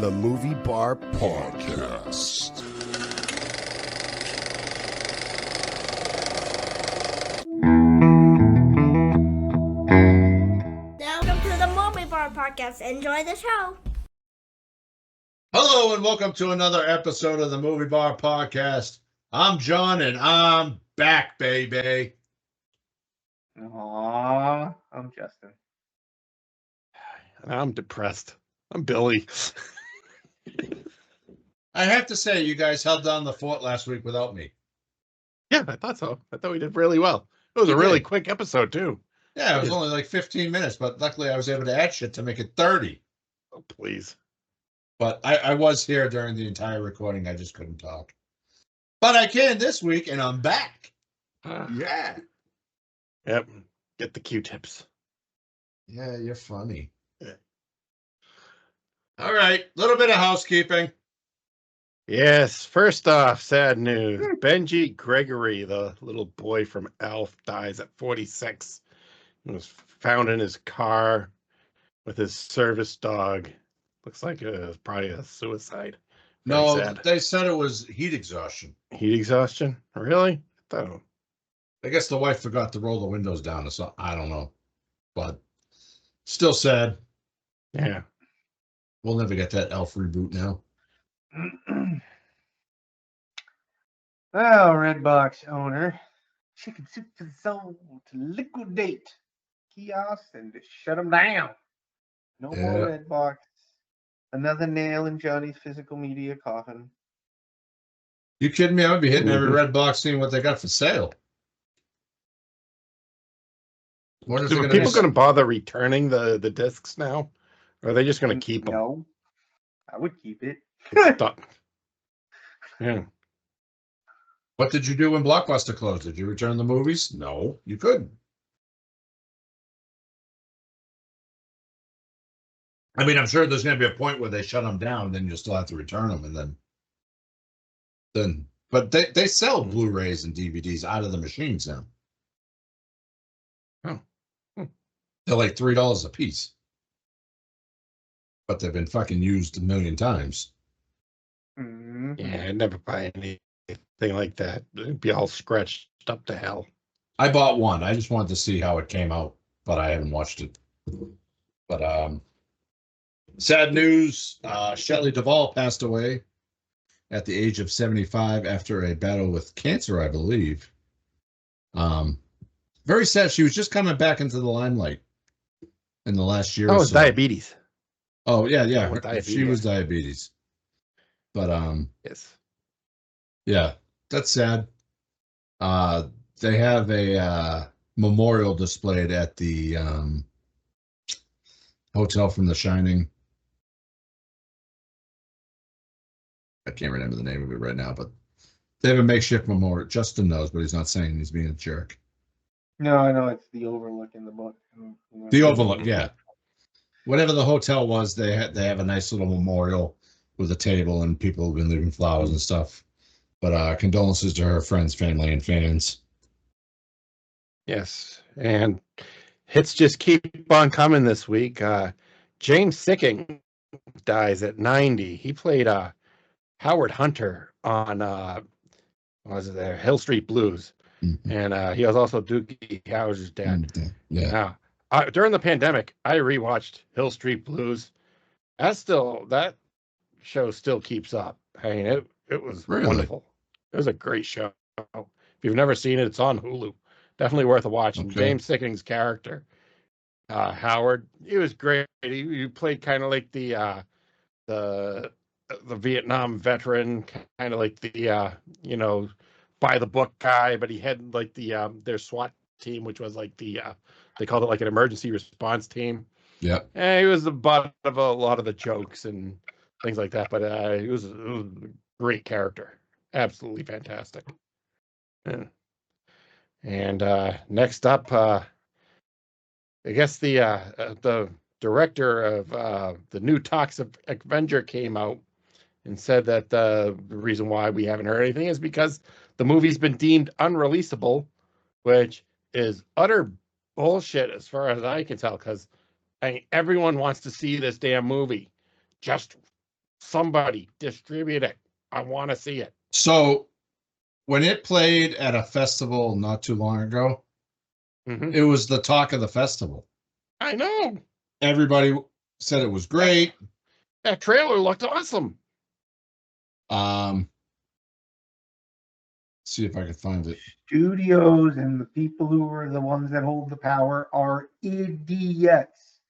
The Movie Bar Podcast. Welcome to the Movie Bar Podcast. Enjoy the show. Hello and welcome to another episode of the Movie Bar Podcast. I'm John and I'm back, baby. Aww, I'm Justin. I'm depressed. I'm Billy. I have to say, you guys held down the fort last week without me. Yeah, I thought so. I thought we did really well. It was a really quick episode, too. Yeah, it was only like 15 minutes, but luckily I was able to add shit to make it 30. Oh, please. But I was here during the entire recording. I just couldn't talk. But I can this week, and I'm back. Yeah. Yep. Get the Q-tips. Yeah, you're funny. Yeah. All right, a little bit of housekeeping. Yes. First off, sad news. Benji Gregory, the little boy from Elf, dies at 46. He was found in his car with his service dog. Looks like it was probably a suicide. Very No, sad. they said it was heat exhaustion. Heat exhaustion? Really? Oh. I guess the wife forgot to roll the windows down or something. I don't know. But still sad. Yeah. We'll never get that Elf reboot now. Well, Redbox owner, Chicken Soup for the Soul to liquidate kiosks and to shut them down. No more Redbox. Another nail in Johnny's physical media coffin. You kidding me? I would be hitting every red box seeing what they got for sale. What is it Are gonna people be? going to bother returning the discs now? Or are they just going to keep them? No, I would keep it. Yeah. What did you do when Blockbuster closed? Did you return the movies? No, you couldn't. I mean, I'm sure there's going to be a point where they shut them down, and then you'll still have to return them, and then. But they sell Blu-rays and DVDs out of the machines now. Oh. They're like $3 a piece, but they've been fucking used a million times. Mm-hmm. Yeah, I'd never buy anything like that. It'd be all scratched up to hell. I bought one. I just wanted to see how it came out, but I haven't watched it. But sad news, Shelley Duvall passed away at the age of 75 after a battle with cancer, I believe. Very sad. She was just coming back into the limelight in the last year. Oh, or it's so. diabetes. Oh, yeah. Diabetes. She was diabetes. But yes. Yeah, that's sad. They have a memorial displayed at the hotel from The Shining. I can't remember the name of it right now, but they have a makeshift memorial. Justin knows, but he's not saying he's being a jerk. No, I know it's the Overlook in the book. The Overlook, yeah. Whatever the hotel was, they have a nice little memorial with a table and people have been leaving flowers and stuff. But condolences to her friends, family, and fans. Yes. And hits just keep on coming this week. James Sicking dies at 90. He played Howard Hunter on what was it there? Hill Street Blues. Mm-hmm. And he was also Doogie Howser's dad. Mm-hmm. Yeah. During the pandemic, I rewatched Hill Street Blues. That show still keeps up. I mean, it was wonderful. It was a great show. If you've never seen it, it's on Hulu. Definitely worth a watch. Okay. James Sicking's character, Howard, he was great. He played kind of like the Vietnam veteran, kind of like the by the book guy, but he had like their SWAT team, which was like they called it like an emergency response team. Yeah. And he was the butt of a lot of the jokes and things like that, but it was a great character. Absolutely fantastic. Yeah. And next up, I guess the director of the new Toxic Avenger came out and said that the reason why we haven't heard anything is because the movie's been deemed unreleasable, which is utter bullshit as far as I can tell, because everyone wants to see this damn movie. Just Somebody distribute it. I want to see it. So when it played at a festival not too long ago, Mhm. it was the talk of the festival. I know. Everybody said it was great. That trailer looked awesome. See if I can find it. Studios and the people who are the ones that hold the power are idiots.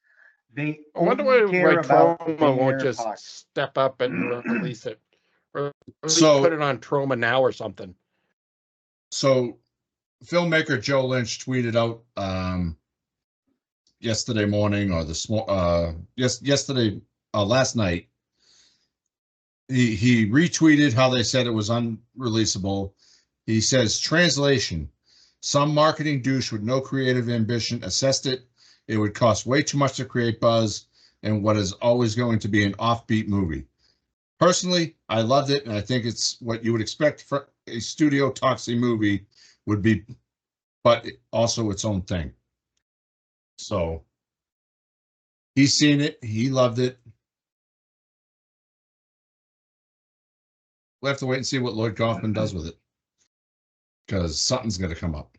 They I wonder only why care about Trauma won't their just pocket. step up and release it. Or at least So- put it on Trauma now or something. So filmmaker Joe Lynch tweeted out yesterday morning or last night. He retweeted how they said it was unreleasable. He says, translation, some marketing douche with no creative ambition assessed it. It would cost way too much to create buzz and what is always going to be an offbeat movie. Personally, I loved it, and I think it's what you would expect for a studio Toxie movie would be, but also its own thing. So he's seen it. He loved it. We'll have to wait and see what Lloyd Kaufman does with it, because something's going to come up.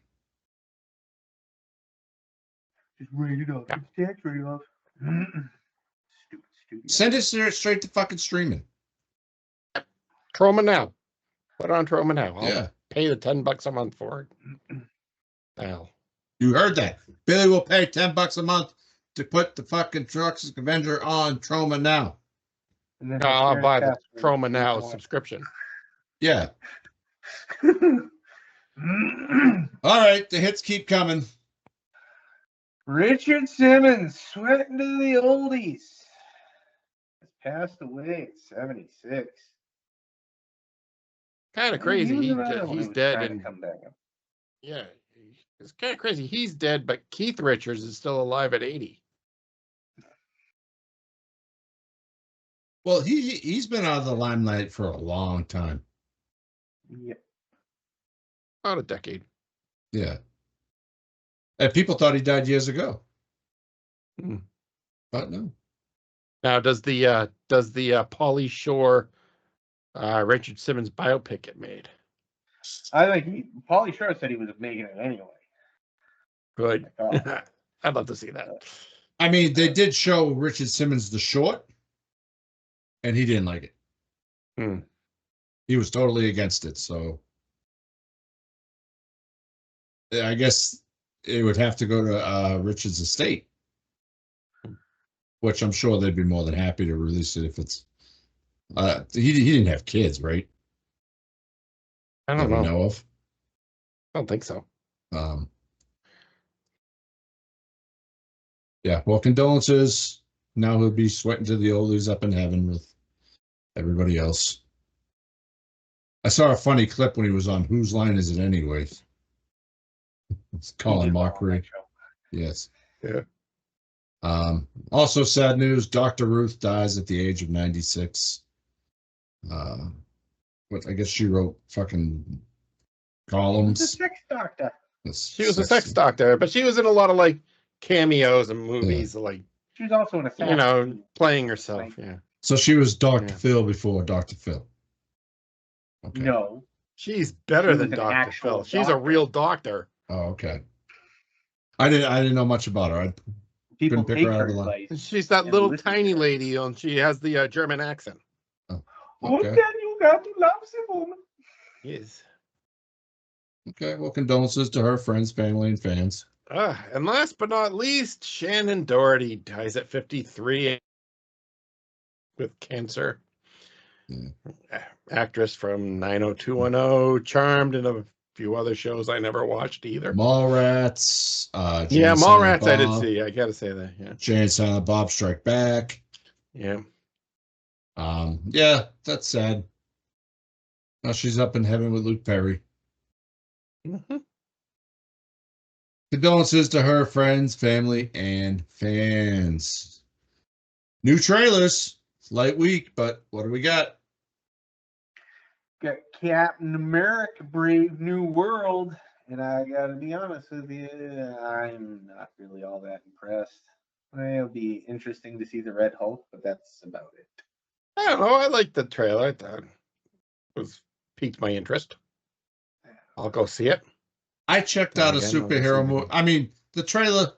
Just read it off. Yeah. It's tax read off. Stupid studio. Send it straight to fucking streaming. Trauma now. Put it on Trauma now. I'll Yeah. pay the $10 a month for it. Hell. You heard that. Billy will pay $10 a month to put the fucking Toxic Avenger on Trauma now. And then I'll share buy the password Trauma so you now can watch. subscription. Yeah. All right. The hits keep coming. Richard Simmons, sweating to the oldies, has passed away at 76. Kind of He crazy. was another one who He's was dead, trying to and come back. yeah, it's kind of crazy. He's dead, but Keith Richards is still alive at 80. Well, he's been out of the limelight for a long time. Yep. About a decade. Yeah. And people thought he died years ago. Hmm. But no. Now, does the Pauly Shore Richard Simmons biopic get made? I think Pauly Shore said he was making it anyway. Good. I thought. I'd love to see that. I mean, they did show Richard Simmons the short, and he didn't like it. Hmm. He was totally against it. So I guess it would have to go to Richard's estate, which I'm sure they'd be more than happy to release it if it's. He didn't have kids, right? I That don't we know. know of. I don't think so. Yeah. Well, condolences. Now he'll be sweating to the oldies up in heaven with everybody else. I saw a funny clip when he was on Whose Line Is It Anyway? It's Colin Mockery. Yes. Yeah. Also, sad news: Dr. Ruth dies at the age of 96. But I guess she wrote fucking He's a columns. sex doctor. She was a sex doctor, but she was in a lot of like cameos and movies, like She was also an assassin. playing herself. Yeah. So she was Dr. Yeah. Phil before Dr. Phil. Okay. No. She's better She than was an Dr. actual Phil. She's a doctor. real doctor. Oh, okay. I didn't know much about her. People pick take her out her of the line. advice. She's that And little listen to tiny her. lady, and she has the German accent. What Okay. can you got to love the woman? Yes. Okay. Well, condolences to her friends, family, and fans. And last but not least, Shannon Doherty dies at 53 with cancer. Yeah. Actress from 90210, Charmed, and a few other shows I never watched either. Mallrats. Yeah, Jane Mallrats Silent I did Bob, see. I gotta say that. Yeah. Jane and Silent Bob Strike Back. Yeah. Yeah, that's sad. Now she's up in heaven with Luke Perry. Mm-hmm. Condolences to her friends, family, and fans. New trailers. It's light week, but what do we got? Got Captain America Brave New World. And I gotta be honest with you, I'm not really all that impressed. It'll be interesting to see the Red Hulk, but that's about it. I don't know. I liked the trailer. I thought it was piqued my interest. I'll go see it. I checked Then out a again, I'll go see superhero it movie. again. I mean, the trailer,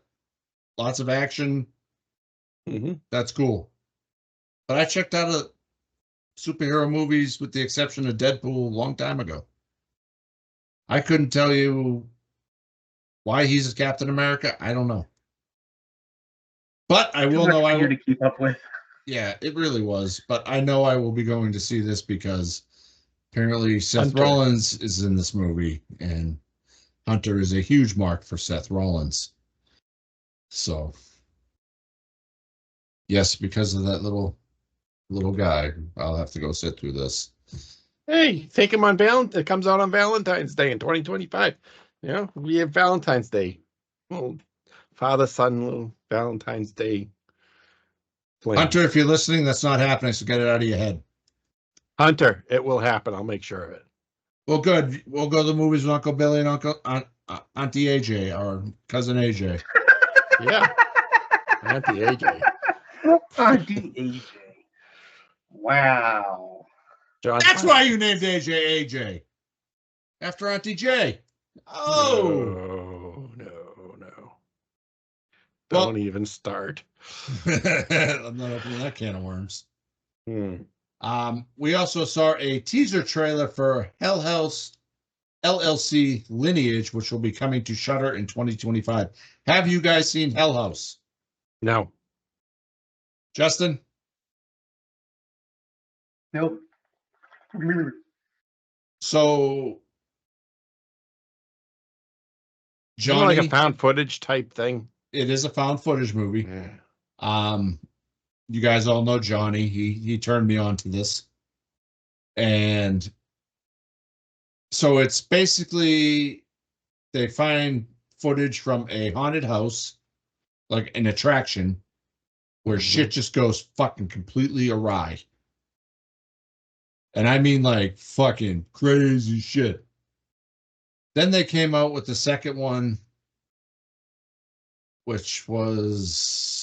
lots of action. Mm-hmm. That's cool. But I checked out a superhero movies with the exception of Deadpool a long time ago. I couldn't tell you why he's Captain America. I don't know. But I will know for you to keep up with. Yeah, it really was. But I know I will be going to see this because apparently Seth Hunter. Rollins is in this movie, and Hunter is a huge mark for Seth Rollins. So, yes, because of that little guy, I'll have to go sit through this. Hey, take him on Valentine. It comes out on Valentine's Day in 2025. You know, we have Valentine's Day. Little father-son little Valentine's Day fling. Hunter, if you're listening, that's not happening, so get it out of your head. Hunter, it will happen. I'll make sure of it. Well, good. We'll go to the movies with Uncle Billy and Auntie AJ, or cousin AJ. Yeah. Auntie AJ. Auntie AJ. Wow. John That's Connor. why you named AJ AJ. After Auntie J. Oh. No. Well- Don't even start. I'm not opening that can of worms. Hmm. We also saw a teaser trailer for Hell House LLC Lineage, which will be coming to Shudder in 2025. Have you guys seen Hell House? No. Justin? Nope. So, Isn't it Johnny, like a found footage type thing. it is a found footage movie. Yeah. You guys all know Johnny. He turned me on to this. And so it's basically they find footage from a haunted house, like an attraction, where shit just goes fucking completely awry. And I mean like fucking crazy shit. Then they came out with the second one, which was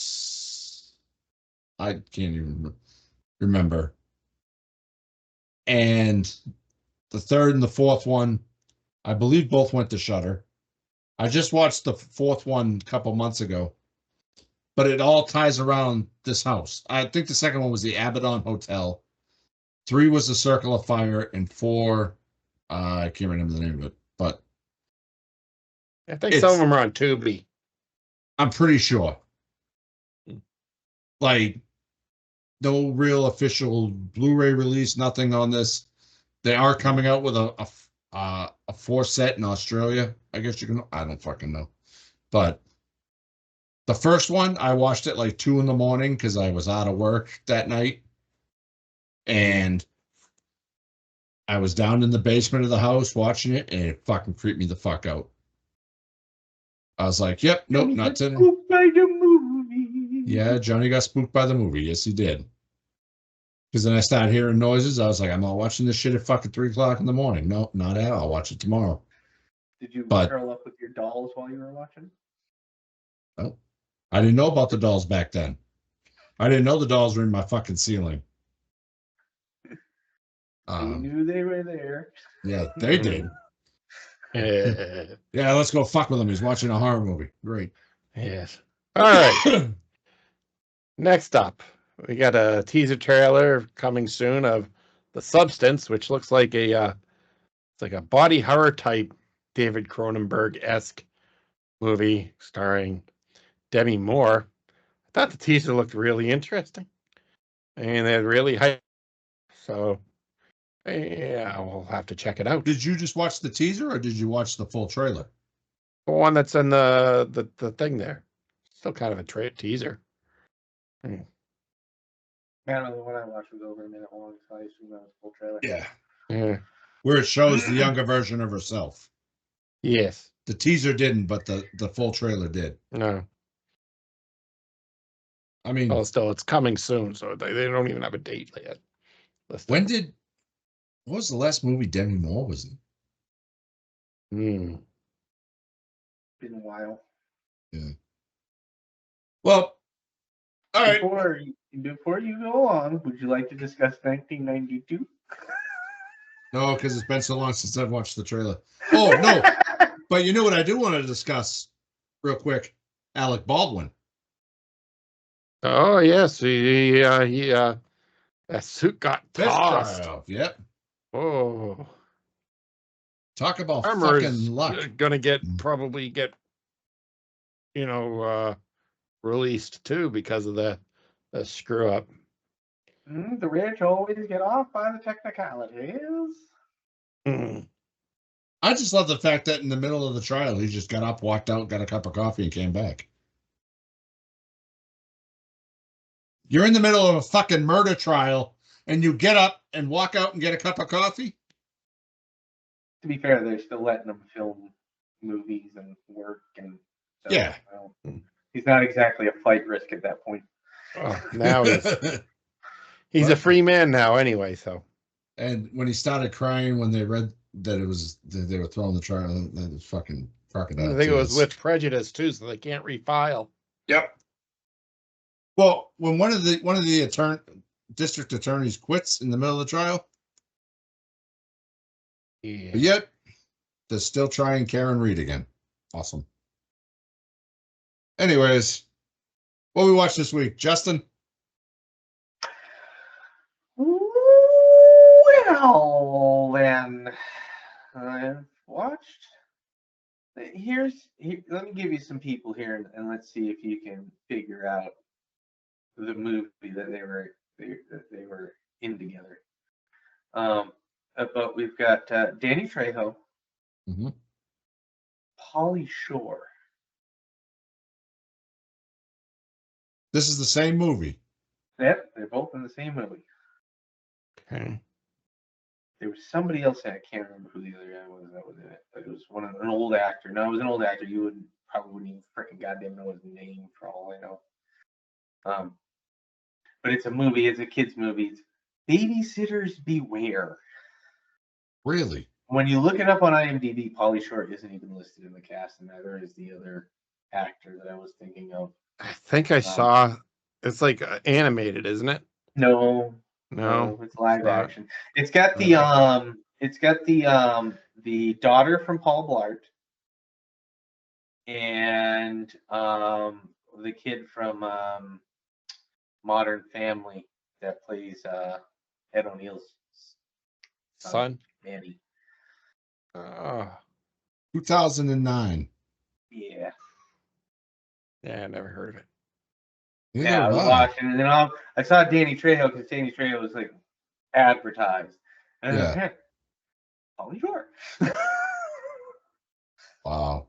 I can't even remember. And the third and the fourth one, I believe both went to Shudder. I just watched the fourth one a couple months ago, but it all ties around this house. I think the second one was the Abaddon Hotel. 3 was the Circle of Fire, and 4, I can't remember the name of it, but I think some of them are on Tubi. I'm pretty sure. Like, no real official Blu-ray release, nothing on this. They are coming out with a 4 set in Australia. I guess you can. I don't fucking know, but the first one I watched at like 2 a.m. because I was out of work that night, and I was down in the basement of the house watching it, and it fucking creeped me the fuck out. I was like, "Yep, nope, not today." Spooked by the movie. Yeah, Johnny got spooked by the movie. Yes, he did. Because then I started hearing noises. I was like, I'm not watching this shit at fucking 3 o'clock in the morning. No, not at all. I'll watch it tomorrow. Did you But- curl up with your dolls while you were watching? Oh, I didn't know about the dolls back then. I didn't know the dolls were in my fucking ceiling. You knew they were there. Yeah, they did. Yeah, let's go fuck with him. He's watching a horror movie. Great. Yes. All right. Next up, we got a teaser trailer coming soon of The Substance, which looks like it's like a body horror type David Cronenberg-esque movie starring Demi Moore. I thought the teaser looked really interesting, and it really hyped. So, yeah, we'll have to check it out. Did you just watch the teaser or did you watch the full trailer? The one that's in the thing there, still kind of a teaser. I don't know, the one I watched was over a minute long, so I assume that was full trailer. Yeah. Yeah. Where it shows the younger version of herself. Yes. The teaser didn't, but the full trailer did. No. I mean, Well, still, it's coming soon, so they don't even have a date yet. what was the last movie Demi Moore was in? Been a while. Yeah. Well, all right. Before you go on, would you like to discuss 1992? No, because it's been so long since I've watched the trailer. Oh, no. But you know what I do want to discuss real quick? Alec Baldwin. Oh yes, that suit got Best tossed. trial. Yep. Oh, Talk about Armor fucking is luck. gonna probably get released too because of the screw up. The rich always get off by the technicalities. Hmm. I just love the fact that in the middle of the trial, he just got up, walked out, got a cup of coffee, and came back. You're in the middle of a fucking murder trial, and you get up and walk out and get a cup of coffee? To be fair, they're still letting him film movies and work, and so, Yeah. well, he's not exactly a flight risk at that point. Oh, now he's a free man now anyway. So, and when he started crying when they read that they were throwing the trial, that was fucking crocodile. I think it was with prejudice too, so they can't refile. Yep. Well, when one of the district attorneys quits in the middle of the trial, Yeah. but yet they're still trying Karen Reed again. Awesome. Anyways, what we watched this week, Justin? Well, then I've watched. Let me give you some people here, and let's see if you can figure out the movie that they were in together. But we've got Danny Trejo, Mm-hmm. Pauly Shore. This is the same movie. Yep, they're both in the same movie. Okay. There was somebody else, I can't remember who the other guy was that was in it, but it was an old actor. No, it was an old actor. You probably wouldn't even freaking goddamn know his name for all I know. But it's a movie. It's a kids' movie. It's Babysitters Beware. Really? When you look it up on IMDb, Pauly Shore isn't even listed in the cast, and neither is the other actor that I was thinking of. I think I saw. It's like animated, isn't it? No, it's live action. It's got the daughter from Paul Blart and the kid from Modern Family that plays Ed O'Neill's Son. Manny. 2009. Yeah. Yeah, I never heard of it. Yeah, I was watching, and then I saw Danny Trejo because Danny Trejo was like advertised. And I was like, hey, Pauly Shore. Wow.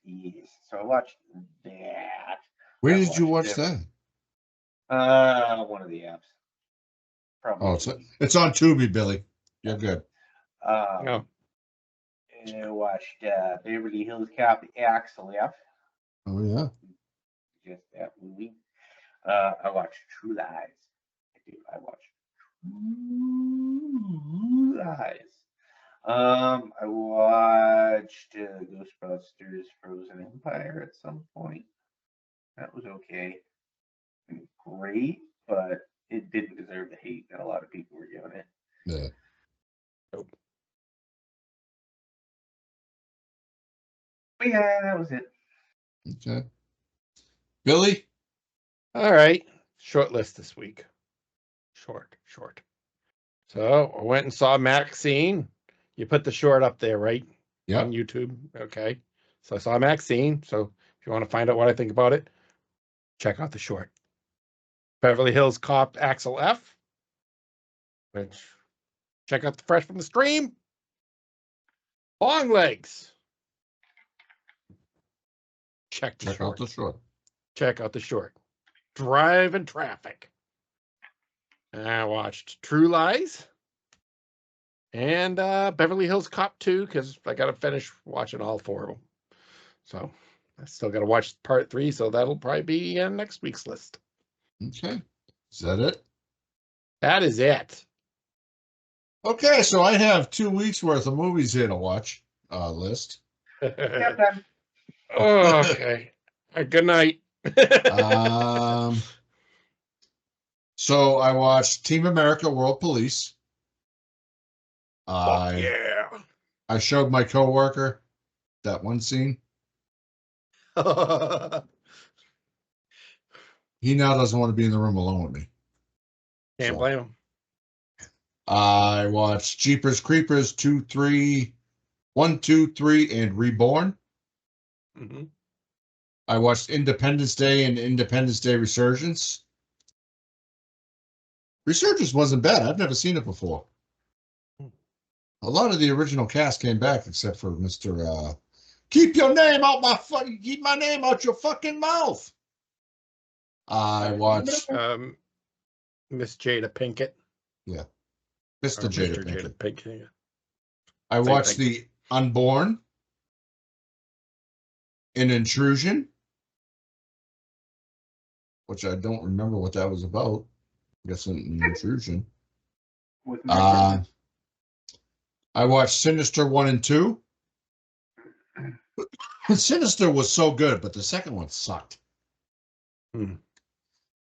Yes. So I watched that. Where did you watch that? One of the apps. Probably. Oh, it's on Tubi, Billy. You're good. No. And I watched Beverly Hills Cop Axel F. Oh yeah. Just that movie. I watched True Lies. I watched True Lies. I watched Ghostbusters Frozen Empire at some point. That was okay. Great, but it didn't deserve the hate that a lot of people were giving it. Yeah. Nope. But yeah, that was it. Okay. Billy? All right. Short list this week. Short. So I went and saw Maxine. You put the short up there, right? Yeah. On YouTube. Okay. So I saw Maxine. So if you want to find out what I think about it, check out the short. Beverly Hills Cop Axel F. Which check out the Fresh from the Stream. Long Legs. Check out the short. Check out the short. Driving Traffic. I watched True Lies and Beverly Hills Cop 2 because I got to finish watching all four of them. So I still got to watch part 3, so that'll probably be in next week's list. Okay. Is that it? That is it. Okay, so I have 2 weeks worth of movies here to watch list. Okay. Good night. So I watched Team America World Police. Yeah. I showed my coworker that one scene. He now doesn't want to be in the room alone with me. Can't blame him. I watched Jeepers Creepers 1, 2, 3, and Reborn. Mm-hmm. I watched Independence Day and Independence Day Resurgence. Resurgence wasn't bad. I've never seen it before. A lot of the original cast came back except for Mr. Keep your name out keep my name out your fucking mouth. I watched Miss Jada Pinkett. Mr. Or Jada Mr. Jada Pinkett. Pinkett. I watched The Unborn, An Intrusion, which I don't remember what that was about. I guess an intrusion. I watched Sinister 1 and 2. Sinister was so good, but the second one sucked.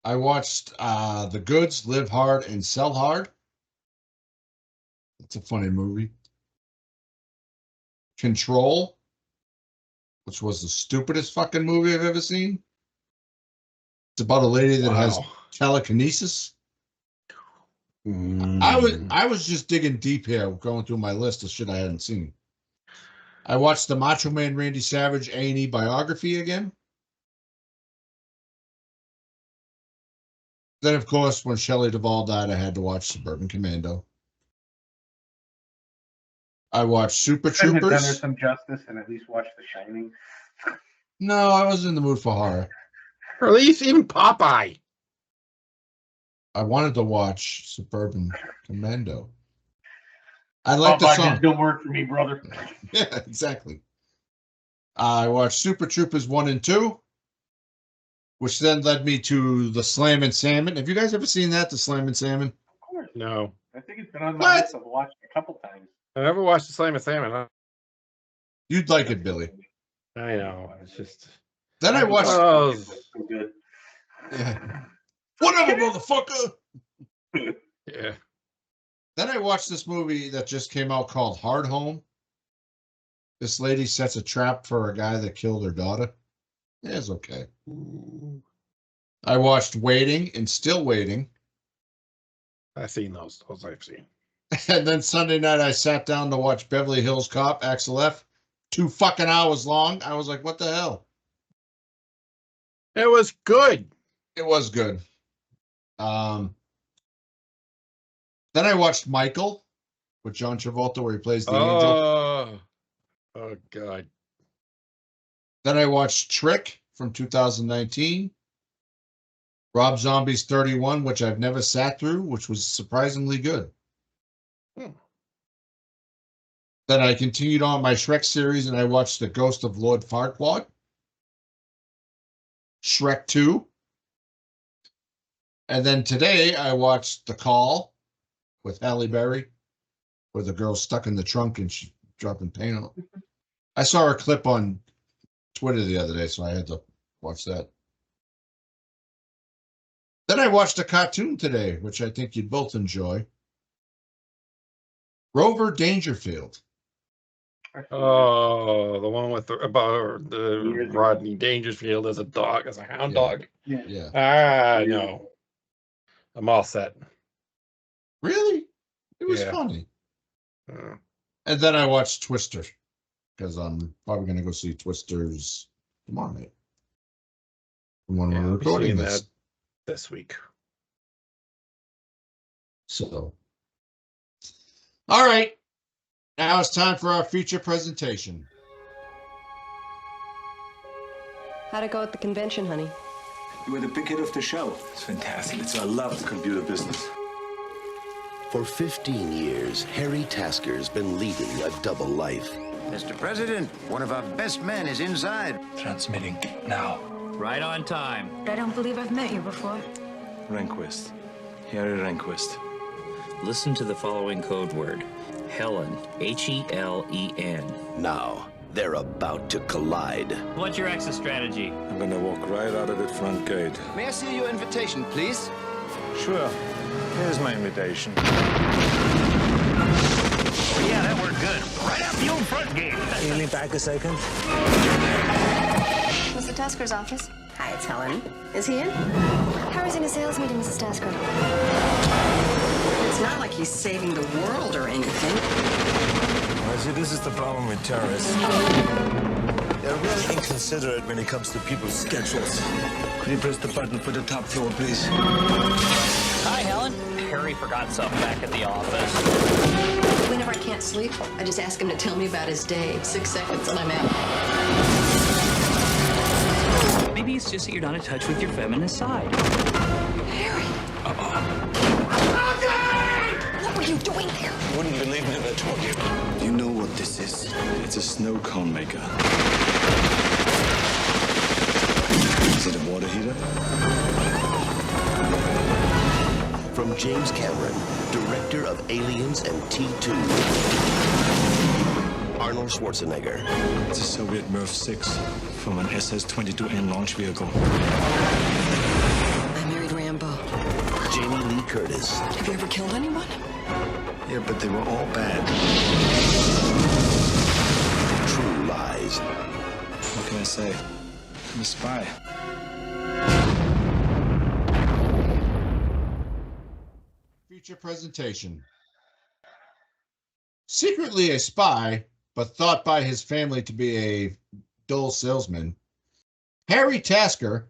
I watched The Goods, Live Hard and Sell Hard. It's a funny movie. Control, which was the stupidest fucking movie I've ever seen. It's about a lady that has telekinesis. I was just digging deep here, going through my list of shit I hadn't seen. I watched the Macho Man Randy Savage A&E biography again. Then, of course, when Shelley Duvall died, I had to watch Suburban Commando. I watched Super Couldn't have done her Troopers. some justice and at least watch The Shining. No, I wasn't in the mood for horror. Or at least even Popeye. I wanted to watch Suburban Commando. I like the song. Just don't work for me, brother. Yeah, exactly. I watched Super Troopers 1 and 2, which then led me to the Slam and Salmon. Have you guys ever seen that, the Slam and Salmon? Of course. No. I think it's been on my list. I've watched it a couple times. I never watched the Slam and Salmon. Huh? You'd like it, Billy. I know. It's just. Then I watched. Oh. So good. Yeah. Whatever, motherfucker. Yeah. Then I watched this movie that just came out called Hard Home. This lady sets a trap for a guy that killed her daughter. Yeah, it's okay. I watched Waiting and Still Waiting. I've seen those. Those I've seen. And then Sunday night I sat down to watch Beverly Hills Cop, Axel F. 2 fucking hours long. I was like, what the hell? It was good. It was good. Then I watched Michael with John Travolta where he plays the angel. Oh, God. Then I watched Trick from 2019. Rob Zombie's 31, which I've never sat through, which was surprisingly good. Then I continued on my Shrek series and I watched The Ghost of Lord Farquaad. Shrek 2. And then today I watched The Call with Halle Berry, where the girl's stuck in the trunk and she's dropping paint on it. I saw a clip on Twitter the other day, so I had to watch that. Then I watched a cartoon today, which I think you'd both enjoy. Rover Dangerfield. Oh, the one with about the Rodney Dangerfield as a dog, as a hound dog. Yeah. No. I'm all set. Really? It was funny. And then I watched Twister, because I'm probably going to go see Twisters tomorrow night. When we're recording this week. So, all right. Now it's time for our feature presentation. How'd it go at the convention, honey? You were the big hit of the show. It's fantastic. I love computer business. For 15 years, Harry Tasker's been leading a double life. Mr. President, one of our best men is inside. Transmitting now. Right on time. I don't believe I've met you before. Rehnquist. Harry Rehnquist. Listen to the following code word. Helen. H-E-L-E-N. Now, they're about to collide. What's your exit strategy? I'm gonna walk right out of the front gate. May I see your invitation, please? Sure. Here's my invitation. Yeah, that worked good. Right out the old front gate. Can you lean back a second? What's the Tasker's office? Hi, it's Helen. Is he in? Harry's in a sales meeting, Mrs. Tasker. It's not like he's saving the world or anything. I see, this is the problem with terrorists. They're really inconsiderate when it comes to people's schedules. Could you press the button for the top floor, please? Hi, Helen. Harry forgot something back at the office. Whenever I can't sleep, I just ask him to tell me about his day. 6 seconds and I'm out. Maybe it's just that you're not in touch with your feminist side. Harry! What were you doing there? You wouldn't believe me if I told you. You know what this is? It's a snow cone maker. Is it a water heater? From James Cameron, director of Aliens and T2. Arnold Schwarzenegger. It's a Soviet Mirv-6 from an SS-22N launch vehicle. I married Rambo. Jamie Lee Curtis. Have you ever killed anyone? Yeah, but they were all bad. True Lies. What can I say? I'm a spy. Feature presentation. Secretly a spy, but thought by his family to be a dull salesman, Harry Tasker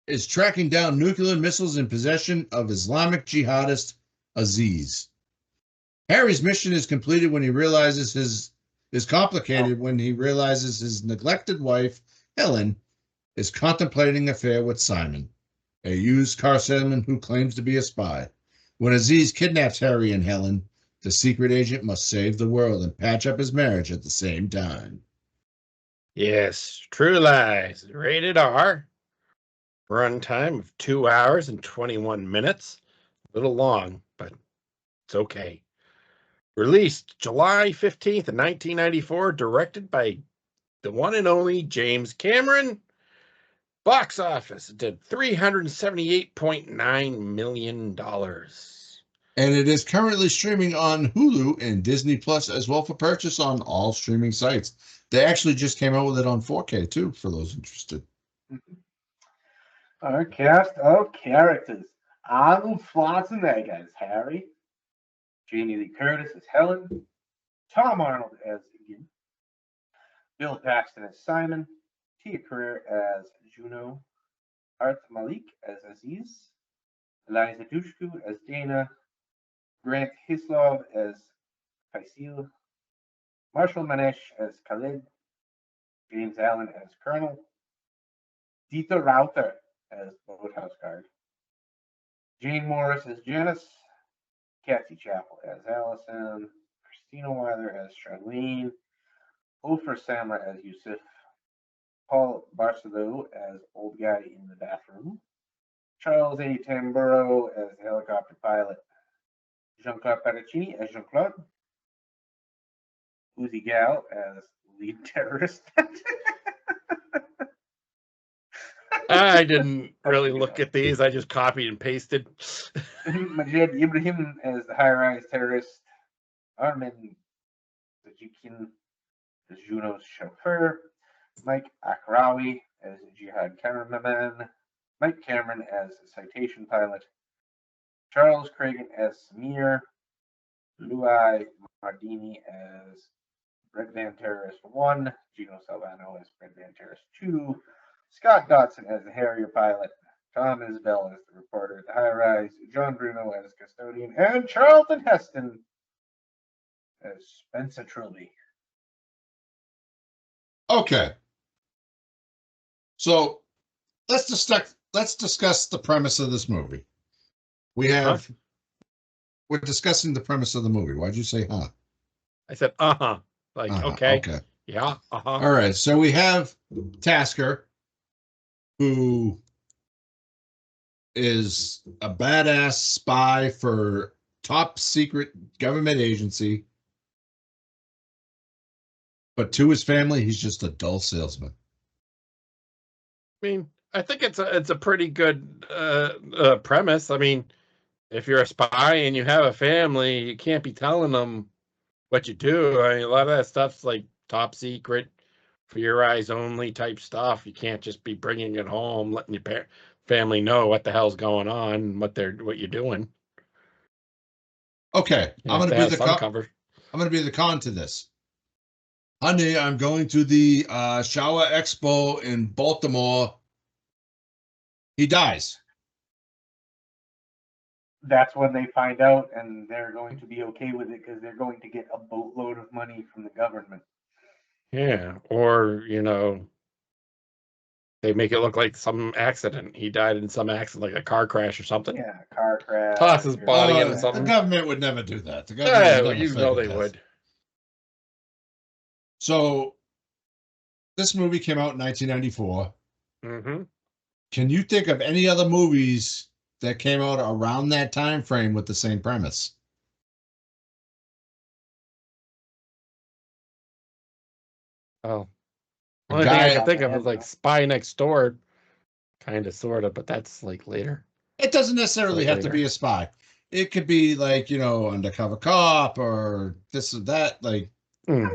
is tracking down nuclear missiles in possession of Islamic jihadist Aziz. Harry's mission is completed when he realizes when he realizes his neglected wife, Helen, is contemplating an affair with Simon, a used car salesman who claims to be a spy. When Aziz kidnaps Harry and Helen, the secret agent must save the world and patch up his marriage at the same time. Yes, True Lies, rated R. Runtime of 2 hours and 21 minutes. A little long, but it's okay. Released July 15th, 1994, directed by the one and only James Cameron. Box office did $378.9 million. And it is currently streaming on Hulu and Disney Plus as well for purchase on all streaming sites. They actually just came out with it on 4K too, for those interested. Our cast of characters. Arnold Schwarzenegger as Harry. Jamie Lee Curtis as Helen. Tom Arnold as Ian. Bill Paxton as Simon. Tia Carrere as Juno. Art Malik as Aziz. Eliza Dushku as Dana. Grant Hislov as Faisal. Marshall Manesh as Khalid. James Allen as Colonel. Dieter Rauter as Boathouse Guard. Jane Morris as Janice. Kathy Chappell as Allison. Christina Weiler as Charlene. Ofer Samra as Yusuf. Paul Barcelou as Old Guy in the Bathroom. Charles A. Tamburo as Helicopter Pilot. Jean-Claude Paracini as Jean-Claude. Uzi Gal as Lead Terrorist. I didn't really look at these. I just copied and pasted. Majid Ibrahim as the high-rise terrorist. Armin Zajikin as Juno's chauffeur. Mike Akrawi as Jihad cameraman. Mike Cameron as citation pilot. Charles Cragen as Samir. Luai Mardini as Red Van Terrorist 1. Gino Salvano as Red Van Terrorist 2. Scott Dotson as the Harrier pilot. Tom Isbell as the reporter at the high rise. John Bruno as custodian. And Charlton Heston as Spencer Trilby. Okay. So let's discuss the premise of this movie. We're discussing the premise of the movie. Why'd you say huh? I said like okay. Yeah, All right, so we have Tasker, who is a badass spy for top secret government agency, but to his family he's just a dull salesman. I mean, I think it's a pretty good premise. I mean, if you're a spy and you have a family, you can't be telling them what you do. I mean, a lot of that stuff's like top secret, for your eyes only type stuff. You can't just be bringing it home, letting your family know what the hell's going on, what you're doing. Okay, You I'm have going to to be have the some cover. I'm going to be the con to this. Honey, I'm going to the Shower Expo in Baltimore. He dies. That's when they find out, and they're going to be okay with it because they're going to get a boatload of money from the government. Yeah, or they make it look like some accident. He died in some accident, like a car crash or something. Yeah, car crash. Toss his body into The something. government would never do that. The government would never fake they death. would. So this movie came out in 1994. Mm-hmm. Can you think of any other movies that came out around that time frame with the same premise? Oh, A only thing I guy. can think of is like Spy Next Door, kind of, sort of, but that's like later. It doesn't necessarily Like have later. to be a spy. It could be like, undercover cop or this or that. Like, I mean,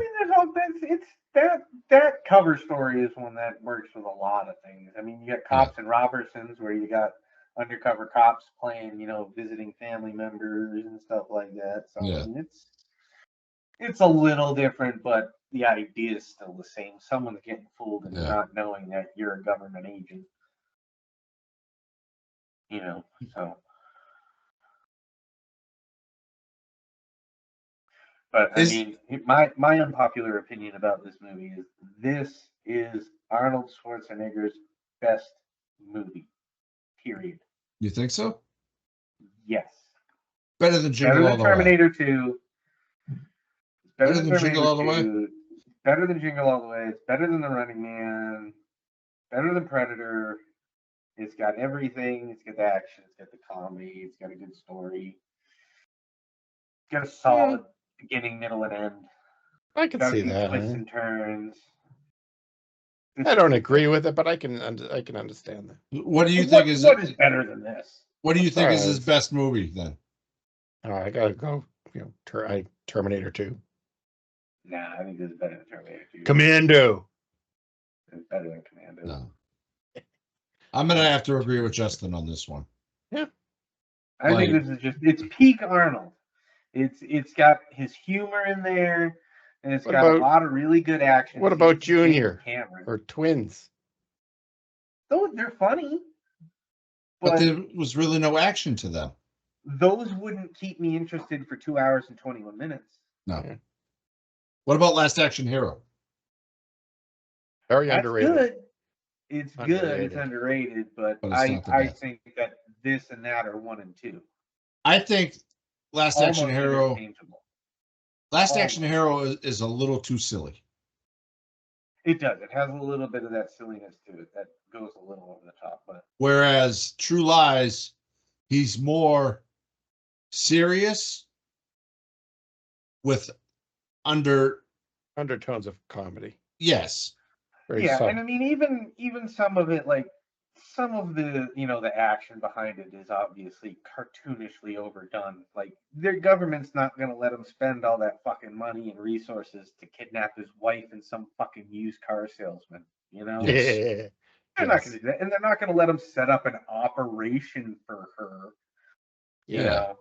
that cover story is one that works with a lot of things. I mean, you got Cops and Robertsons, where you got undercover cops playing, visiting family members and stuff like that. So yeah. I mean, it's a little different, but the idea is still the same. Someone's getting fooled and not knowing that you're a government agent. So. But I mean, my unpopular opinion about this movie is this is Arnold Schwarzenegger's best movie. Period. You think so? Yes. Better than Jingle All the Way. Terminator 2. It's better than Jingle All the Way. It's better than Jingle All the Way. It's better than The Running Man. Better than Predator. It's got everything. It's got the action. It's got the comedy. It's got a good story. It's got a solid beginning, middle, and end. I can see that. Twists and turns. I don't agree with it, but I can understand that. What do you think is better than this? What do you think is his best movie then? Oh, I gotta go. Terminator 2. Nah, I think this is better than Terminator 2. Commando. It's better than Commando. No. I'm gonna have to agree with Justin on this one. Yeah. I think this is it's peak Arnold. It's got his humor in there, and it's got a lot of really good action. What about Junior or Twins? They're funny, but there was really no action to them. Those wouldn't keep me interested for 2 hours and 21 minutes. No. Yeah. What about Last Action Hero? Very underrated. Good. It's good. It's underrated, but I think that this and that are 1 and 2. I think Last Action Hero is a little too silly. It does. It has a little bit of that silliness to it that goes a little over the top. But whereas True Lies, he's more serious with undertones of comedy. Yes. And I mean, even some of it, like some of the the action behind it is obviously cartoonishly overdone. Like their government's not going to let him spend all that fucking money and resources to kidnap his wife and some fucking used car salesman. Yes. They're not going to do that, and they're not going to let him set up an operation for her. You know?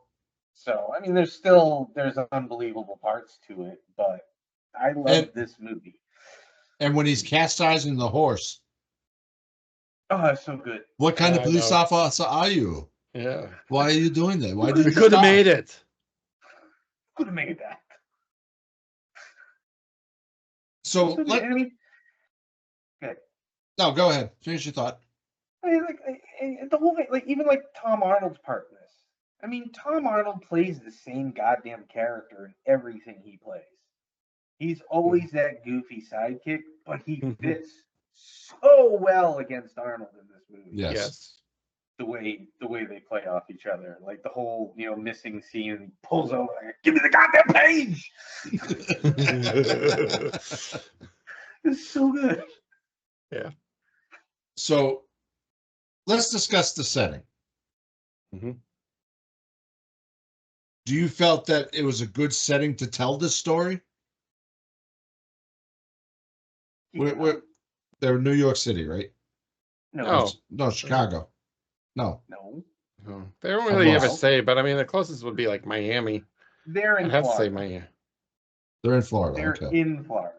So I mean, there's unbelievable parts to it, but I love this movie. And when he's chastising the horse. Oh, that's so good. What kind of police officer are you? Yeah. Why are you doing that? Why did we could have made it? Could have made that. So I mean, good. No, go ahead. Finish your thought. I mean, the whole thing, even Tom Arnold's part in this. I mean, Tom Arnold plays the same goddamn character in everything he plays. He's always that goofy sidekick, but he fits so well against Arnold in this movie. Yes. The way they play off each other, like the whole missing scene, and he pulls over, like, give me the goddamn page. It's so good. Yeah. So let's discuss the setting. Mm-hmm. Do you felt that it was a good setting to tell this story? They're in New York City, right? No. No, Chicago. No. No. They don't really ever say, but I mean, the closest would be like Miami. They're in I'd have to say Florida. Miami. They're in Florida. They're Okay. in Florida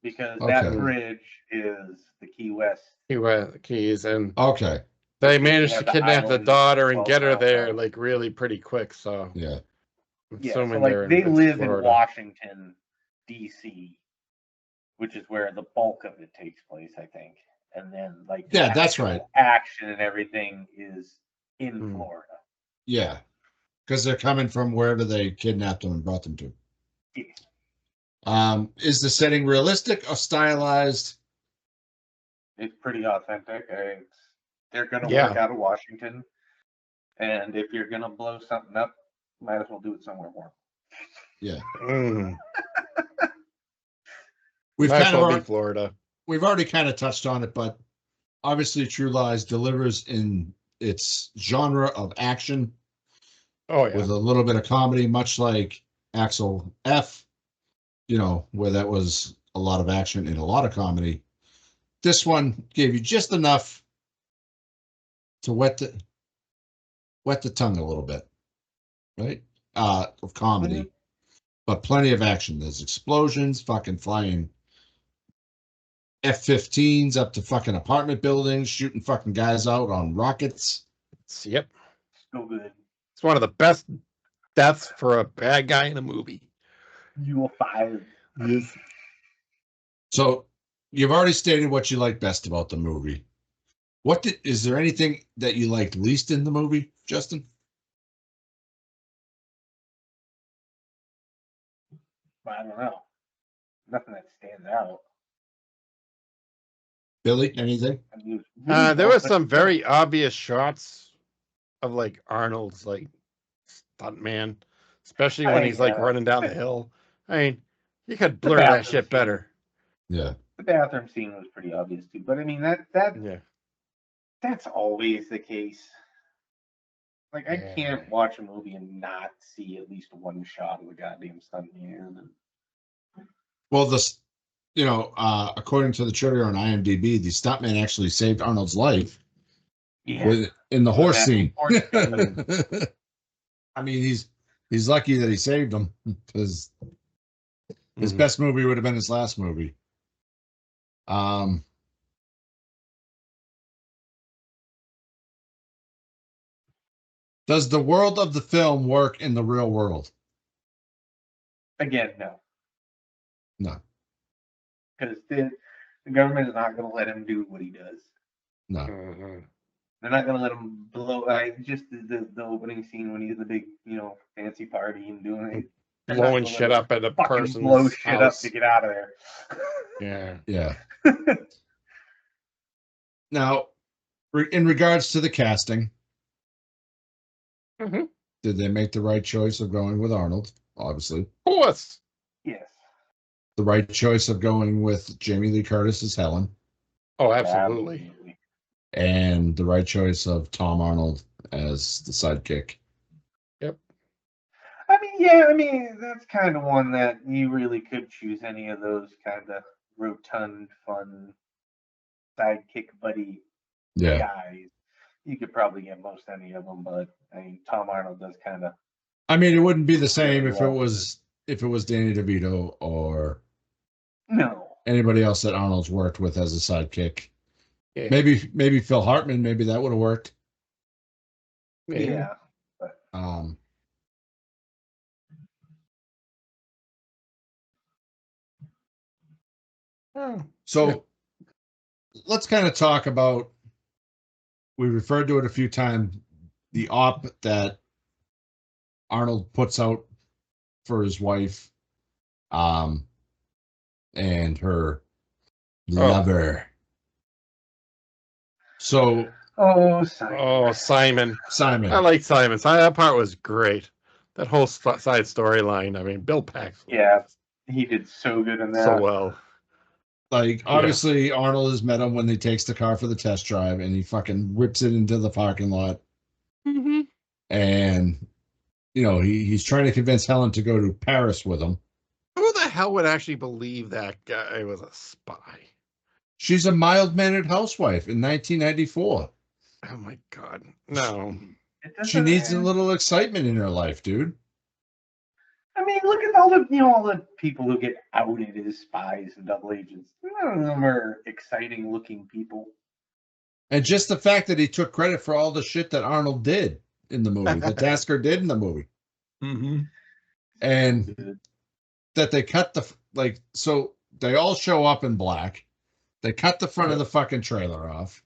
because that bridge is the Key West. Keys, and okay. They managed to kidnap the daughter and get her there like really pretty quick. So yeah. So like they live in Washington, D.C., which is where the bulk of it takes place, I think. And then like that's right. Action and everything is in Florida. Yeah. Because they're coming from wherever they kidnapped them and brought them to. Yeah. Is the setting realistic or stylized? It's pretty authentic. They're going to work out of Washington. And if you're going to blow something up, might as well do it somewhere warm. Yeah. We've kind of Florida. We've already kind of touched on it, but obviously True Lies delivers in its genre of action. Oh, yeah. With a little bit of comedy, much like Axel F, where that was a lot of action and a lot of comedy. This one gave you just enough to wet the tongue a little bit, right? Of comedy, but plenty of action. There's explosions, fucking flying F-15s up to fucking apartment buildings, shooting fucking guys out on rockets. Yep. So good. It's one of the best deaths for a bad guy in a movie. You will find. Yes. So you've already stated what you like best about the movie. Is there anything that you liked least in the movie, Justin? I don't know. Nothing that stands out. Billy, anything? There were some very obvious shots of like Arnold's like stuntman, especially when he's like running down the hill. I mean, you could blur that shit better. Yeah. The bathroom scene was pretty obvious too, but I mean that's always the case. Like I can't watch a movie and not see at least one shot of the goddamn stuntman. Well, according to the trivia on IMDb, the stuntman actually saved Arnold's life. Yeah. In the horse scene. I mean, he's lucky that he saved him because his best movie would have been his last movie. Does the world of the film work in the real world? Again, no. No. Because the government is not going to let him do what he does. No. They're not going to let him blow. Just the opening scene when he's in the big, fancy party and doing it. Blowing shit up at a person's blow shit house. up to get out of there. Yeah. Now, in regards to the casting, did they make the right choice of going with Arnold? Obviously. Of course. Yes. The right choice of going with Jamie Lee Curtis as Helen. Oh, absolutely. And the right choice of Tom Arnold as the sidekick. Yep. I mean, that's kind of one that you really could choose any of those kind of rotund, fun sidekick buddy guys. You could probably get most any of them, but I mean, Tom Arnold does kind of. I mean, it wouldn't be the same if it was Danny DeVito or anybody else that Arnold's worked with as a sidekick. Yeah. Maybe Phil Hartman. Maybe that would have worked. Yeah. So let's kind of talk about. We referred to it a few times. The op that Arnold puts out for his wife, and her lover. So. Simon. Simon. I like Simon. That part was great. That whole side storyline. I mean, Bill Paxton. Yeah, he did so good in that. So well. Like, obviously, Arnold has met him when he takes the car for the test drive, and he fucking whips it into the parking lot. Mm-hmm. And he's trying to convince Helen to go to Paris with him. Who the hell would actually believe that guy was a spy? She's a mild-mannered housewife in 1994. Oh my God, no. She needs a little excitement in her life, dude. I mean, look at all the people who get outed as spies and double agents. None of them are exciting looking people. And just the fact that he took credit for all the shit that Arnold did in the movie, that Tasker did in the movie. Mm-hmm. And that they cut so they all show up in black. They cut the front of the fucking trailer off.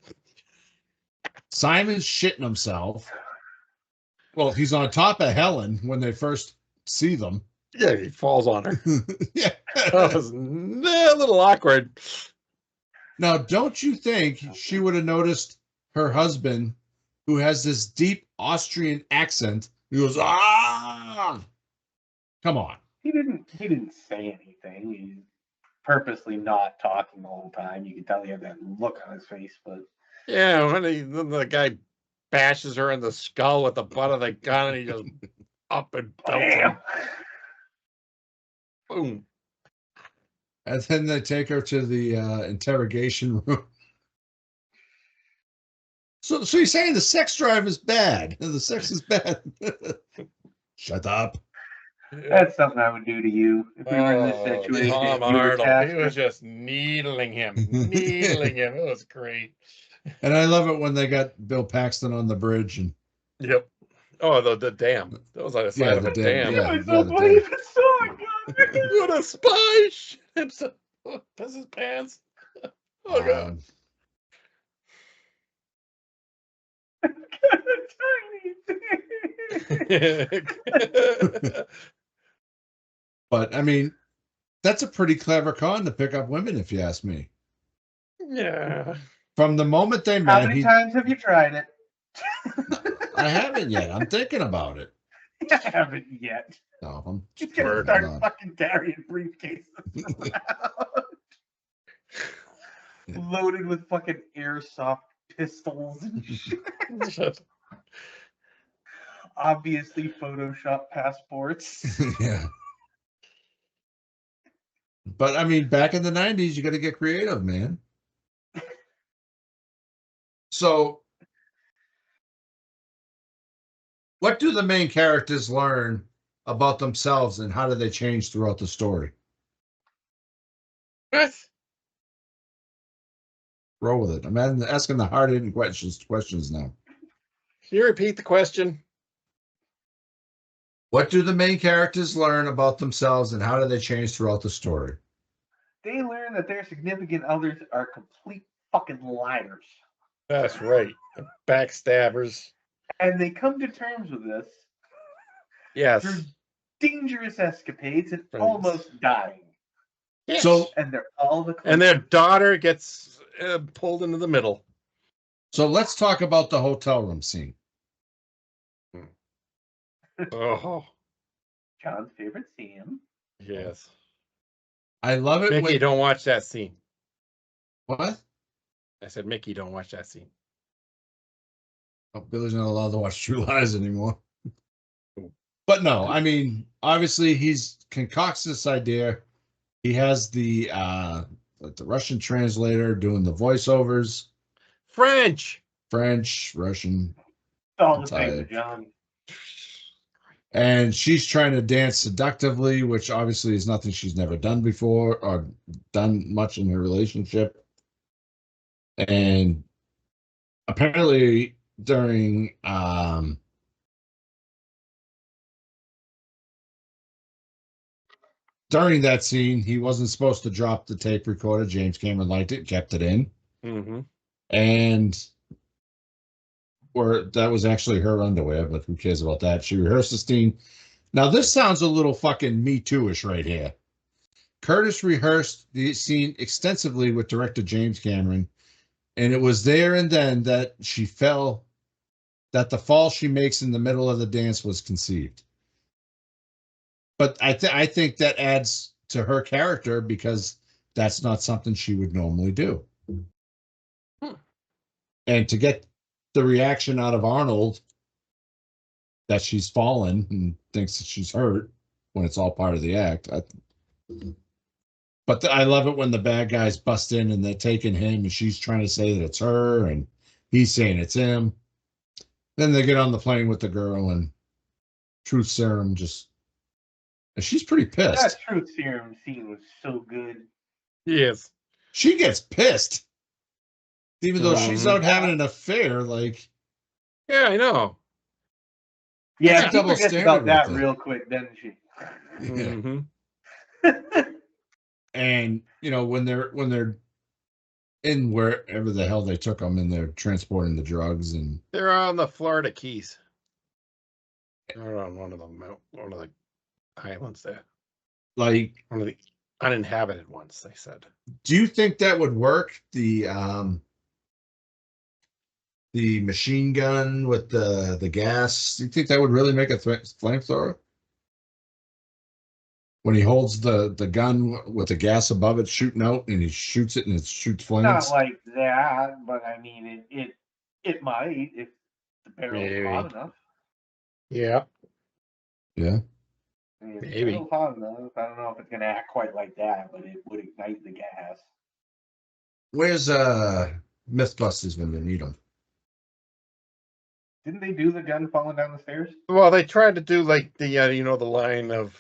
Simon's shitting himself. Well, he's on top of Helen when they first see them. Yeah, he falls on her. Yeah. That was a little awkward. Now, don't you think she would have noticed her husband, who has this deep Austrian accent? He goes, ah! Come on. He didn't say anything. He's purposely not talking the whole time. You can tell he had that look on his face, but yeah, when the guy bashes her in the skull with the butt of the gun, and he just up and belts him. Boom. And then they take her to the interrogation room. So you're saying the sex drive is bad? The sex is bad? Shut up. That's something I would do to you if we were in this situation. Tom Arnold, he was just needling him. It was great. And I love it when they got Bill Paxton on the bridge. And yep. Oh, the dam. That was on the side of a dam. Yeah, I don't believe it. So good. What a spy! Shit. Piss his pants. Oh God. But I mean, that's a pretty clever con to pick up women, if you ask me. Yeah. From the moment they met, How many times have you tried it? I haven't yet. I'm thinking about it. I haven't yet. No, I'm just gonna start fucking carrying briefcases loaded with fucking airsoft pistols and shit. Obviously Photoshop passports. Yeah. But I mean, back in the 90s, you got to get creative, man. So, what do the main characters learn about themselves, and how do they change throughout the story? What? Roll with it. I'm asking the hard-hitting questions now. Can you repeat the question? What do the main characters learn about themselves, and how do they change throughout the story? They learn that their significant others are complete fucking liars. That's right. Backstabbers. And they come to terms with this. Yes. Through dangerous escapades and almost dying. Yes. So, and they're all the and their daughter gets pulled into the middle. So let's talk about the hotel room scene. Oh, John's favorite scene. Yes. I love it. Mickey, don't watch that scene. What? I said, Mickey, don't watch that scene. Oh, Billy's not allowed to watch True Lies anymore. But no, I mean, obviously he's concocts this idea. He has the Russian translator doing the voiceovers. French, Russian. All the same to John. And she's trying to dance seductively, which obviously is nothing she's never done before or done much in her relationship. And apparently during that scene, he wasn't supposed to drop the tape recorder. James Cameron liked it, kept it in. Mm-hmm. And that was actually her underwear, but who cares about that? She rehearsed the scene. Now, this sounds a little fucking Me Too-ish right here. Curtis rehearsed the scene extensively with director James Cameron, and it was there and then that the fall she makes in the middle of the dance was conceived. But I think that adds to her character because that's not something she would normally do. And to get the reaction out of Arnold that she's fallen and thinks that she's hurt when it's all part of the act. But I love it when the bad guys bust in and they're taking him and she's trying to say that it's her and he's saying it's him. Then they get on the plane with the girl and Truth Serum she's pretty pissed. That Truth Serum scene was so good. Yes. She gets pissed. Even though she's out having an affair, like. Yeah, I know. Yeah, she forgets about that real quick, doesn't she? Yeah. And when they're in wherever the hell they took them and they're transporting the drugs and they're on the Florida Keys. They're on one of the islands there. Like one of the uninhabited ones, they said. Do you think that would work? The machine gun with the gas. Do you think that would really make a flamethrower? When he holds the gun with the gas above it shooting out and he shoots it and it shoots flames? Not like that, but I mean it might if the barrel's hot enough. Yeah. Yeah. I mean, if the Maybe. barrel's hot enough. I don't know if it's gonna act quite like that, but it would ignite the gas. Where's Mythbusters when they need them? Didn't they do the gun falling down the stairs? Well, they tried to do like the the line of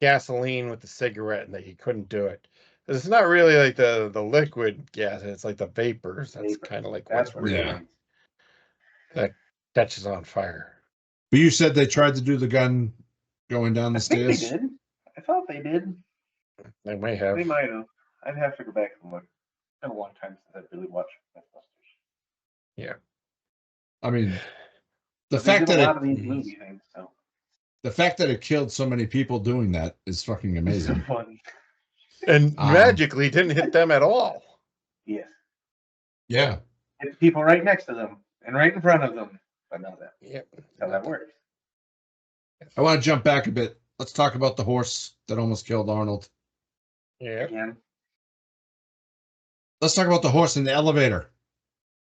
gasoline with the cigarette, and that he couldn't do it. It's not really like the liquid gas; it's like the vapors. That's kind of like what's that catches on fire. But you said they tried to do the gun going down the stairs. They did. I thought they did. They may have. They might have. I'd have to go back and look. It's been a long time since I've really watched Mythbusters. Yeah. I mean, the They fact did that a lot of these movie things, so the fact that it killed so many people doing that is fucking amazing. funny. And magically didn't hit them at all. Yes. Yeah. It's people right next to them and right in front of them, but not that. Yep. That's how that works. I want to jump back a bit. Let's talk about the horse that almost killed Arnold. Yeah. Again. Let's talk about the horse in the elevator.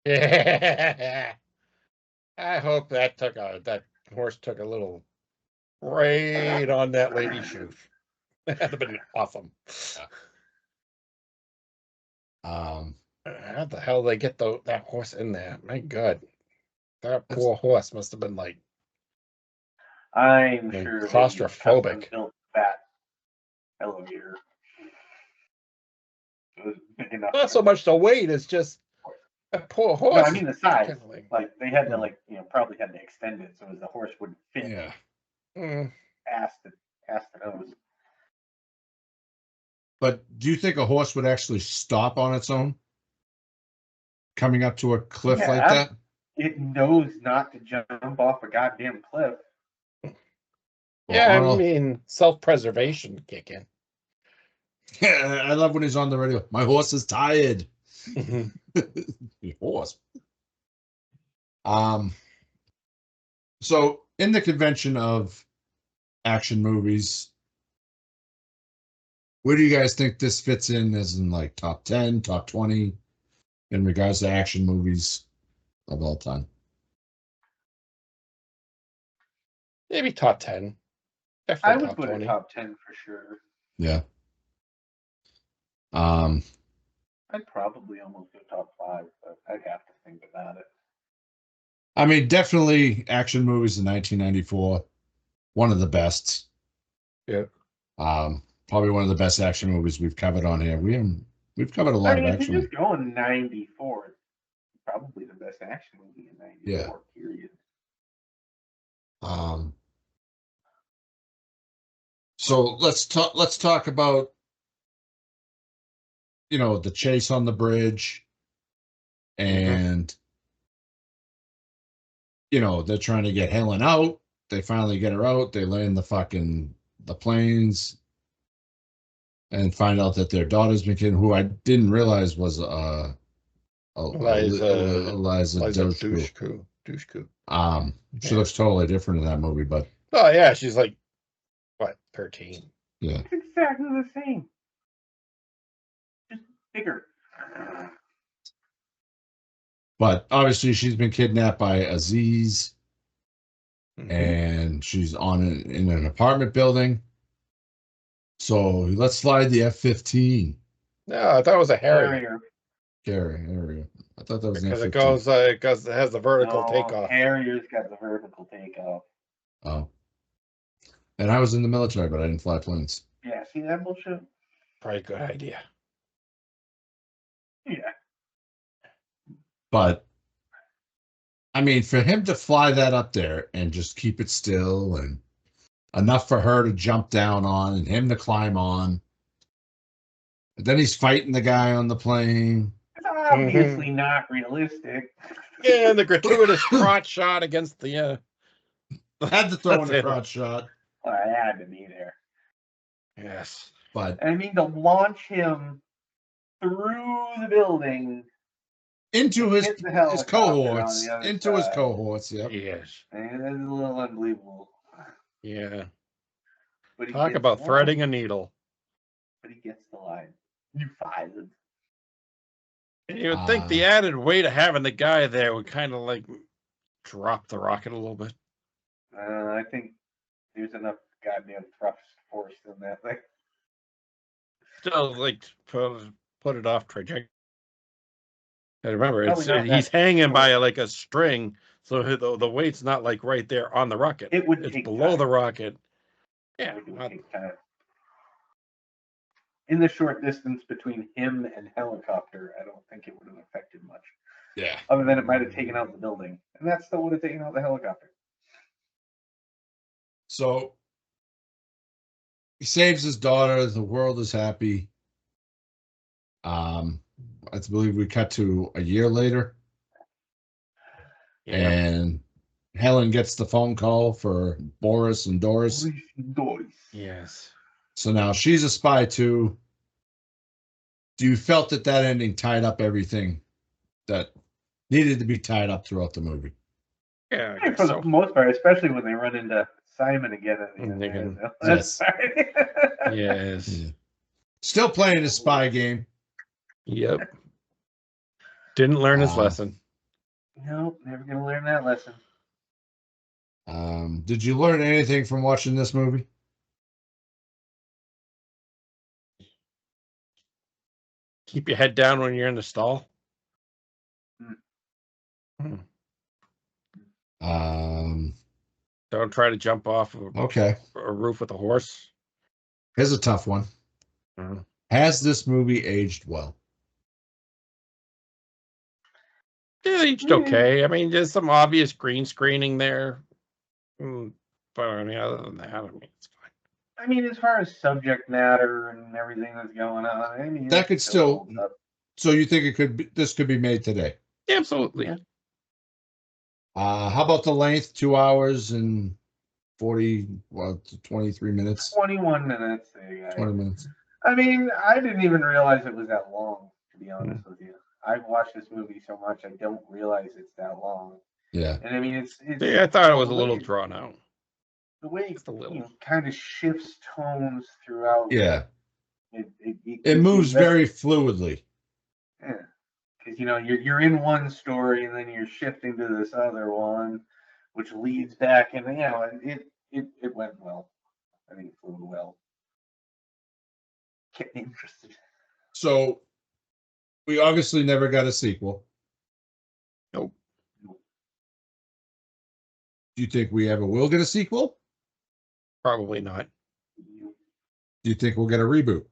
Yeah. I hope that horse took a little right on that lady's shoe. That'd have been awesome. How the hell they get that horse in there? My God, that poor horse must have been like. I'm sure claustrophobic. Built that elevator. It was big enough. Not so much the weight; it's just a poor horse. No, I mean the size. Like they had to probably had to extend it so the horse wouldn't fit. Yeah. Past the nose. But do you think a horse would actually stop on its own? Coming up to a cliff like that? It knows not to jump off a goddamn cliff. Yeah, I mean, self-preservation kick in. Yeah, I love when he's on the radio. My horse is tired. Your horse. So in the convention of action movies, where do you guys think this fits in as in like top 10, top 20 in regards to action movies of all time? Maybe top 10. I Definitely would top put 20. it top 10 for sure. Yeah. I'd probably almost go top 5, but I'd have to think about it. I mean, definitely action movies in 1994. One of the best. Yeah. Probably one of the best action movies we've covered on here. We've covered a lot of If action. you're just going 94, it's probably the best action movie in 94, period. So let's talk about the chase on the bridge, and they're trying to get Helen out. They finally get her out. They land the planes and find out that their daughter's been killed, who I didn't realize was Eliza Dushku. She looks totally different in that movie, but oh yeah, she's like what, 13? Yeah. It's exactly the same. Just bigger. But obviously she's been kidnapped by Aziz, and she's in an apartment building. So let's slide the F-15. No, I thought it was a Harrier. Harrier. I thought that was an Because F-15. it has the vertical No, takeoff. Harrier's got the vertical takeoff. Oh. And I was in the military, but I didn't fly planes. Yeah, see that bullshit? Probably a good idea. Yeah. But I mean, for him to fly that up there and just keep it still and enough for her to jump down on and him to climb on. And then he's fighting the guy on the plane. It's obviously not realistic. Yeah, and the gratuitous crotch shot against the had to throw in a crotch shot. Well, I had to be there. Yes. But I mean, to launch him through the building into his cohorts. Into his side. cohorts, yep. Yes. And that's a little unbelievable. Yeah. But Talk about threading a needle. But he gets the line. You fired. And you would think the added weight of having the guy there would kind of like drop the rocket a little bit. I think there's enough goddamn thrust force in that thing. Still, like, put it off trajectory. And remember, Probably he's hanging by like a string, so the weight's not like right there on the rocket. It's below the rocket. Yeah. It would take time. In the short distance between him and helicopter, I don't think it would have affected much. Yeah. Other than it might have taken out the building. And that still would have taken out the helicopter. So he saves his daughter. The world is happy. I believe we cut to a year later. Yeah. And Helen gets the phone call for Boris and Doris. Yes. So now she's a spy too. Do you felt that ending tied up everything that needed to be tied up throughout the movie? Yeah, for the most part, especially when they run into Simon again at the end. Yes. Yes. Yeah. Still playing a spy game. Yep. Didn't learn his lesson. Nope, never gonna learn that lesson. Did you learn anything from watching this movie? Keep your head down when you're in the stall. Don't try to jump off a roof with a horse. Here's a tough one. Has this movie aged well? It aged okay. I mean, there's some obvious green screening there. But I mean, other than that, I mean, it's fine. I mean, as far as subject matter and everything that's going on, I mean, that could still. So you think this could be made today? Yeah, absolutely. Yeah. How about the length? 2 hours and 23 minutes. 21 minutes. 20 minutes. I mean, I didn't even realize it was that long, to be honest with you. I've watched this movie so much, I don't realize it's that long. Yeah. And I mean, it's yeah, I thought it was a little drawn out. The way it kind of shifts tones throughout. Yeah. It moves very fluidly. Yeah. Because, you're in one story and then you're shifting to this other one, which leads back. And, it went well. I think it flew well. Kept me interested. So, we obviously never got a sequel. Nope. Do you think we ever will get a sequel? Probably not. Do you think we'll get a reboot?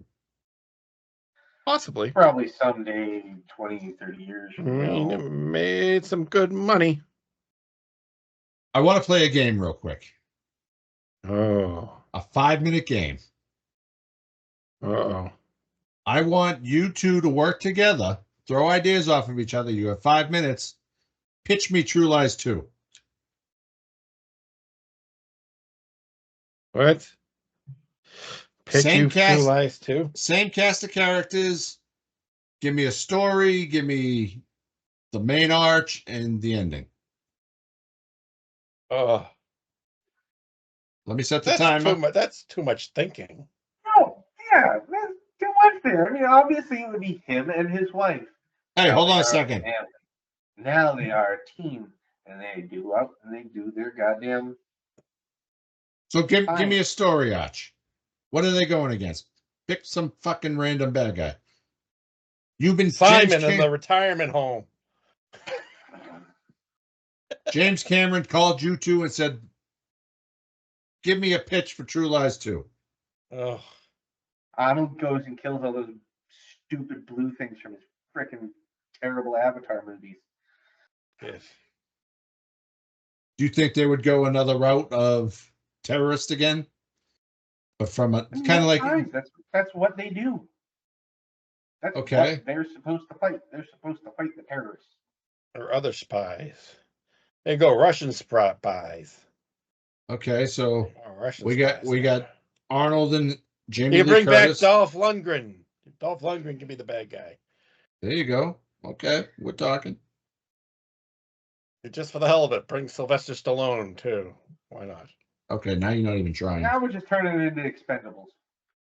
Possibly. Probably someday, 20, 30 years from now. It made some good money. I want to play a game real quick. Oh. A 5-minute game. Uh-oh. I want you two to work together, throw ideas off of each other. You have 5 minutes. Pitch me True Lies 2. What? Same cast, True Lies 2? Same cast of characters. Give me a story. Give me the main arch and the ending. Oh. Let me set the timer. That's too much thinking. No, yeah, there's too much there. I mean, obviously it would be him and his wife. Hey, hold on a second. Now they are a team, and they do their goddamn So give me a story, Arch. What are they going against? Pick some fucking random bad guy. You've been Simon in the retirement home. James Cameron called you two and said, give me a pitch for True Lies 2. Oh. Arnold goes and kills all those stupid blue things from his freaking terrible Avatar movies. Yes. Do you think they would go another route of terrorist again? But from a kind of like that's what they do. That's okay. what they're supposed to fight. They're supposed to fight the terrorists. Or other spies. They go Russian spies. Okay, so we got Arnold and Jamie you Lee bring Curtis. back Dolph Lundgren. Dolph Lundgren can be the bad guy. There you go. Okay, we're talking. Just for the hell of it, bring Sylvester Stallone too. Why not? Okay, now you're not even trying. Now we're just turning it into Expendables.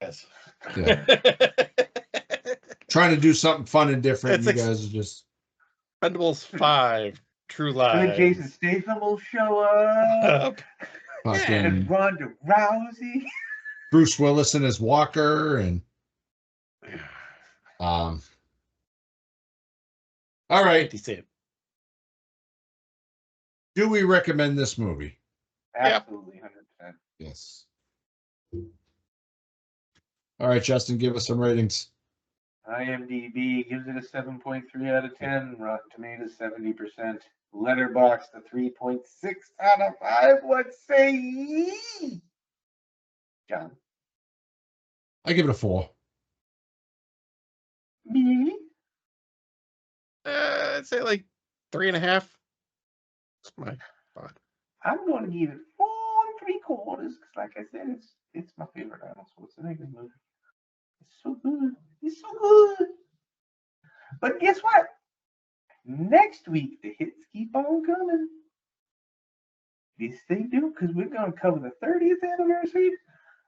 Yes. Yeah. Trying to do something fun and different. You guys are just Expendables 5, True Lies. And then Jason Statham will show up. And Ronda Rousey. Bruce Willis and his walker and all right. Do we recommend this movie? Absolutely, 100%. Yes. All right, Justin, give us some ratings. IMDb gives it a 7.3 out of 10. Rotten Tomatoes 70%. Letterboxd a 3.6 out of 5. What say ye? John. I give it a 4. Me? I'd say like 3.5. That's my thought. I'm going to give it 4 3/4 because, like I said, it's my favorite Arnold Schwarzenegger movie. It's so good. It's so good. But guess what? Next week the hits keep on coming. Yes, they do, because we're going to cover the 30th anniversary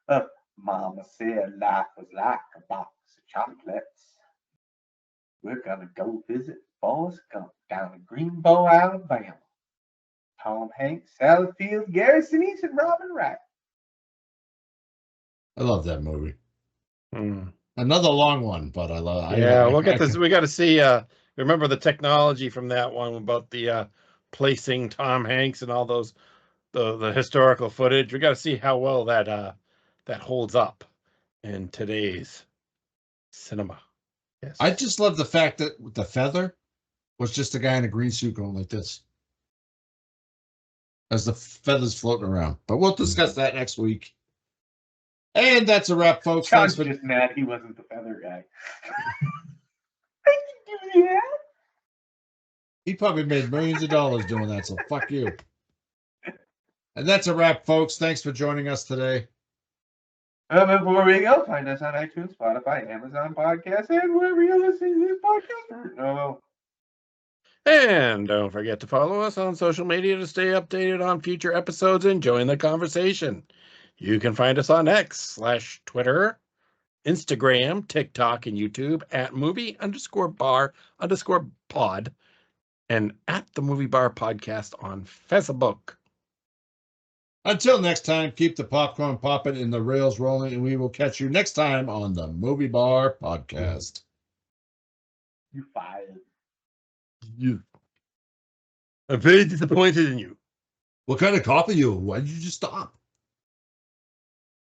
of Mama Said Life Was Like a Box of Chocolates. We're going to go visit Forrest Gump down in Greenbow, Alabama. Tom Hanks, Sally Field, Gary Sinise, and Robin Wright. I love that movie. Another long one, but I love it. Yeah, we'll get this. We got to see. Remember the technology from that one about the placing Tom Hanks and all those the historical footage. We got to see how well that holds up in today's cinema. Yes, I just love the fact that the feather was just a guy in a green suit going like this as the feathers floating around. But we'll discuss that next week. And that's a wrap, folks. John's just mad he wasn't the feather guy. I can do that. He probably made millions of dollars doing that, so fuck you. And that's a wrap, folks. Thanks for joining us today. Before we go, find us on iTunes, Spotify, Amazon Podcasts, and wherever you're listening to this podcast. No. And don't forget to follow us on social media to stay updated on future episodes and join the conversation. You can find us on X/Twitter, Instagram, TikTok, and YouTube at movie_bar_pod and at the Movie Bar Podcast on Facebook. Until next time, keep the popcorn popping and the rails rolling, and we will catch you next time on the Movie Bar Podcast. You fired. You. I'm very disappointed in you. What kind of cop are you? Why did you just stop?